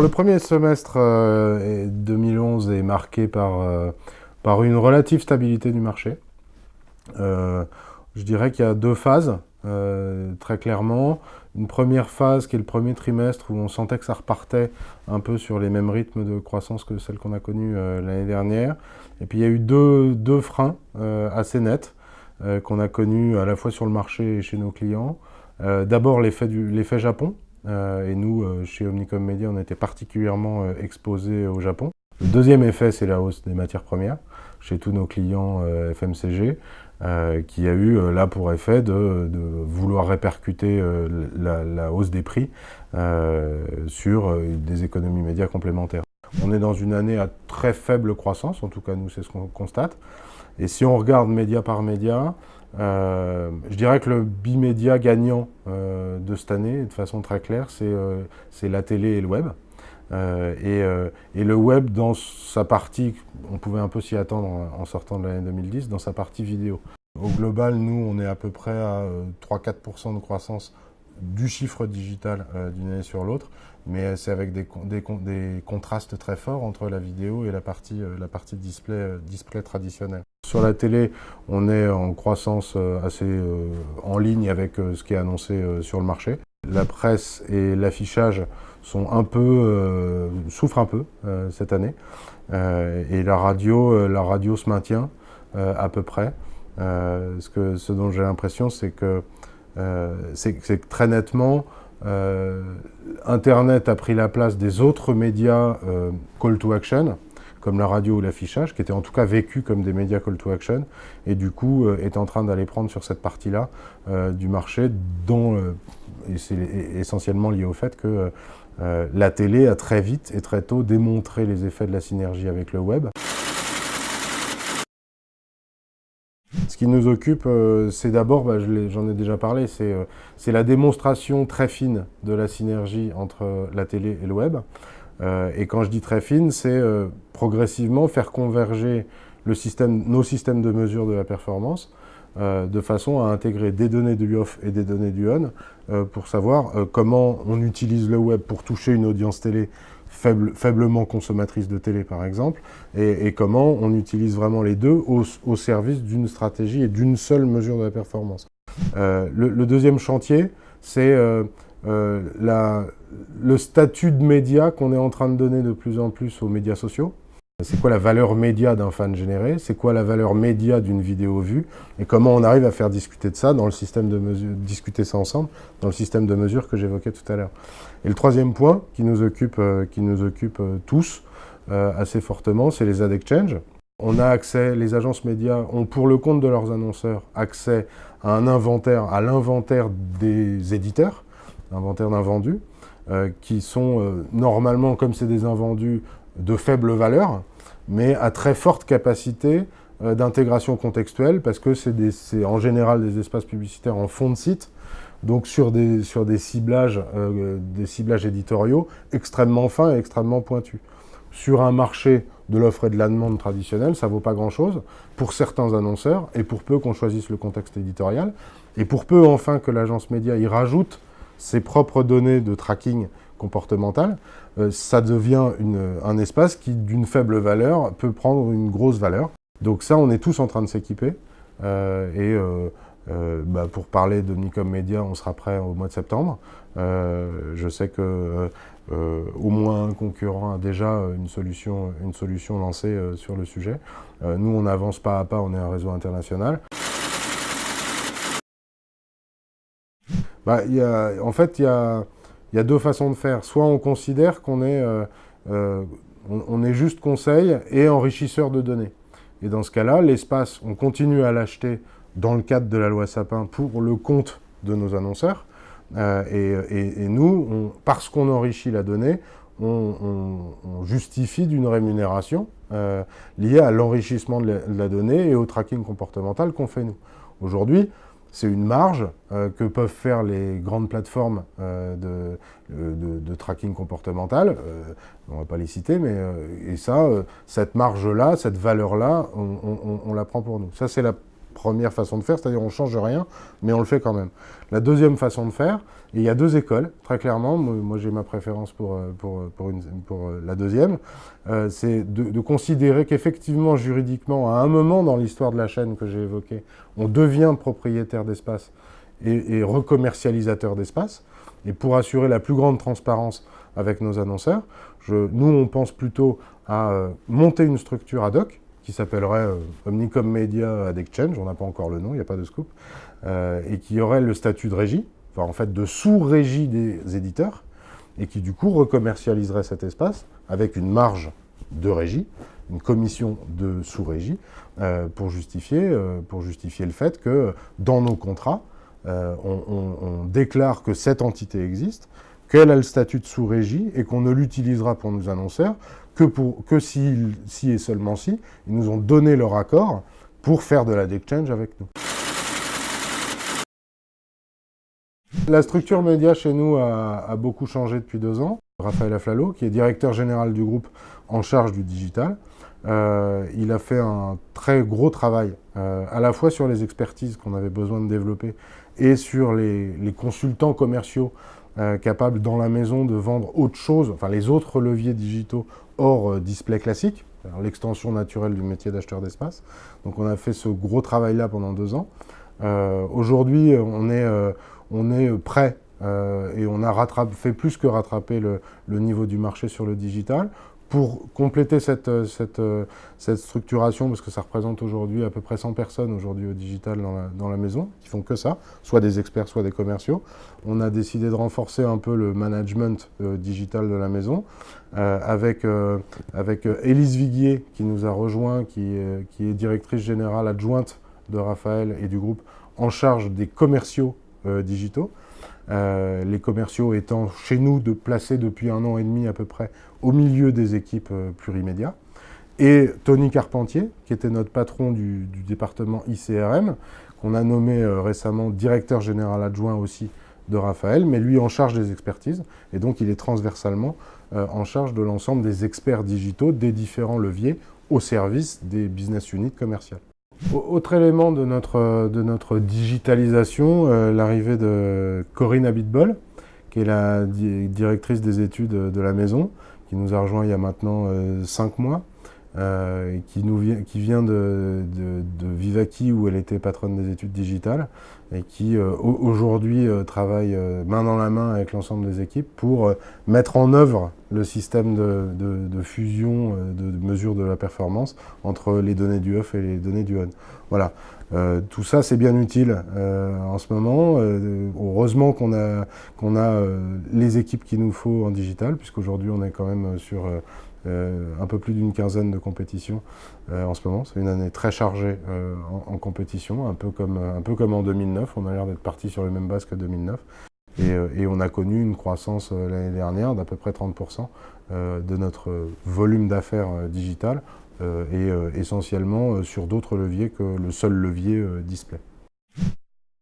Le premier semestre 2011 est marqué par une relative stabilité du marché. Je dirais qu'il y a deux phases, très clairement. Une première phase qui est le premier trimestre où on sentait que ça repartait un peu sur les mêmes rythmes de croissance que celles qu'on a connues l'année dernière. Et puis il y a eu deux freins assez nets qu'on a connus à la fois sur le marché et chez nos clients. D'abord l'effet Japon. Et nous, chez Omnicom Media, on était particulièrement exposés au Japon. Le deuxième effet, c'est la hausse des matières premières chez tous nos clients FMCG, qui a eu là pour effet de vouloir répercuter la hausse des prix sur des économies médias complémentaires. On est dans une année à très faible croissance, en tout cas nous c'est ce qu'on constate. Et si on regarde média par média, je dirais que le bimédia gagnant de cette année, de façon très claire, c'est la télé et le web. Et le web, dans sa partie, on pouvait un peu s'y attendre en sortant de l'année 2010, dans sa partie vidéo. Au global, nous, on est à peu près à 3-4% de croissance du chiffre digital d'une année sur l'autre, mais c'est avec des contrastes très forts entre la vidéo et la partie display traditionnelle. Sur la télé, on est en croissance assez en ligne avec ce qui est annoncé sur le marché. La presse et l'affichage souffrent un peu cette année, et la radio se maintient à peu près. Ce dont j'ai l'impression, c'est que très nettement, Internet a pris la place des autres médias call to action, comme la radio ou l'affichage, qui étaient en tout cas vécus comme des médias call to action, et du coup est en train d'aller prendre sur cette partie-là du marché, et c'est essentiellement lié au fait que la télé a très vite et très tôt démontré les effets de la synergie avec le web. Ce qui nous occupe, c'est d'abord, j'en ai déjà parlé, c'est la démonstration très fine de la synergie entre la télé et le web. Et quand je dis très fine, c'est progressivement faire converger nos systèmes de mesure de la performance de façon à intégrer des données du off et des données du on pour savoir comment on utilise le web pour toucher une audience télé faiblement consommatrice de télé par exemple, et comment on utilise vraiment les deux au service d'une stratégie et d'une seule mesure de la performance. Le deuxième chantier, c'est le statut de média qu'on est en train de donner de plus en plus aux médias sociaux. C'est quoi la valeur média d'un fan généré? C'est quoi la valeur média d'une vidéo vue? Et comment on arrive à faire discuter de ça dans le système de mesure, discuter ça ensemble dans le système de mesure que j'évoquais tout à l'heure. Et le troisième point qui nous occupe tous assez fortement, c'est les ad exchange. On a accès, les agences médias ont pour le compte de leurs annonceurs accès à l'inventaire des éditeurs, l'inventaire d'invendus, qui sont normalement, comme c'est des invendus, de faible valeur, mais à très forte capacité d'intégration contextuelle, parce que c'est en général des espaces publicitaires en fond de site, donc sur des ciblages éditoriaux extrêmement fins et extrêmement pointus. Sur un marché de l'offre et de la demande traditionnelle, ça ne vaut pas grand-chose pour certains annonceurs, et pour peu qu'on choisisse le contexte éditorial, et pour peu enfin que l'agence média y rajoute ses propres données de tracking comportemental, ça devient un espace qui, d'une faible valeur, peut prendre une grosse valeur. Donc ça, on est tous en train de s'équiper. Pour parler d'Omnicom Media, on sera prêt au mois de septembre. Je sais que au moins un concurrent a déjà une solution lancée sur le sujet. Nous, on avance pas à pas, on est un réseau international. Il y a deux façons de faire. Soit on considère qu'on est, on est juste conseil et enrichisseur de données. Et dans ce cas-là, l'espace, on continue à l'acheter dans le cadre de la loi Sapin pour le compte de nos annonceurs. Et nous, parce qu'on enrichit la donnée, on justifie d'une rémunération liée à l'enrichissement de la donnée et au tracking comportemental qu'on fait nous. Aujourd'hui, c'est une marge que peuvent faire les grandes plateformes de tracking comportemental. On ne va pas les citer, mais cette marge-là, cette valeur-là, on la prend pour nous. Ça, c'est la première façon de faire, c'est-à-dire on ne change rien, mais on le fait quand même. La deuxième façon de faire, et il y a deux écoles, très clairement, moi j'ai ma préférence pour la deuxième, c'est de considérer qu'effectivement, juridiquement, à un moment dans l'histoire de la chaîne que j'ai évoquée, on devient propriétaire d'espace et recommercialisateur d'espace, et pour assurer la plus grande transparence avec nos annonceurs, nous on pense plutôt à monter une structure ad hoc, qui s'appellerait Omnicom Media Ad Exchange, on n'a pas encore le nom, il n'y a pas de scoop, et qui aurait le statut de régie, enfin en fait de sous-régie des éditeurs, et qui du coup recommercialiserait cet espace avec une marge de régie, une commission de sous-régie, pour justifier le fait que dans nos contrats, on déclare que cette entité existe, qu'elle a le statut de sous-régie et qu'on ne l'utilisera pour nos annonceurs que si et seulement si, ils nous ont donné leur accord pour faire de l'ad exchange avec nous. La structure média chez nous a beaucoup changé depuis 2 ans. Raphaël Aflalo, qui est directeur général du groupe en charge du digital, il a fait un très gros travail, à la fois sur les expertises qu'on avait besoin de développer et sur les consultants commerciaux capables dans la maison de vendre autre chose, enfin les autres leviers digitaux hors display classique, l'extension naturelle du métier d'acheteur d'espace. Donc on a fait ce gros travail-là pendant 2 ans. Aujourd'hui, on est prêt et on a fait plus que rattraper le niveau du marché sur le digital. Pour compléter cette structuration, parce que ça représente aujourd'hui à peu près 100 personnes aujourd'hui au digital dans la maison, qui font que ça, soit des experts, soit des commerciaux, on a décidé de renforcer un peu le management digital de la maison, avec Élise Viguier, qui nous a rejoint, qui est directrice générale adjointe de Raphaël et du groupe, en charge des commerciaux digitaux. Les commerciaux étant chez nous placés depuis 1 an et demi à peu près au milieu des équipes plurimédia. Et Tony Carpentier, qui était notre patron du département ICRM, qu'on a nommé récemment directeur général adjoint aussi de Raphaël, mais lui en charge des expertises, et donc il est transversalement en charge de l'ensemble des experts digitaux des différents leviers au service des business units commerciales. Autre élément de notre digitalisation, l'arrivée de Corinne Abitbol, qui est la directrice des études de la maison, qui nous a rejoint il y a maintenant 5 mois, qui vient de Vivaki, où elle était patronne des études digitales, et qui aujourd'hui travaille main dans la main avec l'ensemble des équipes pour mettre en œuvre le système de fusion, de mesure de la performance entre les données du off et les données du on. Voilà. Tout ça, c'est bien utile en ce moment. Heureusement qu'on a les équipes qu'il nous faut en digital, puisqu'aujourd'hui, on est quand même sur un peu plus d'une quinzaine de compétitions en ce moment. C'est une année très chargée en compétition, un peu comme en 2009. On a l'air d'être parti sur les mêmes bases que 2009. Et on a connu une croissance l'année dernière d'à peu près 30% de notre volume d'affaires digital et essentiellement sur d'autres leviers que le seul levier display.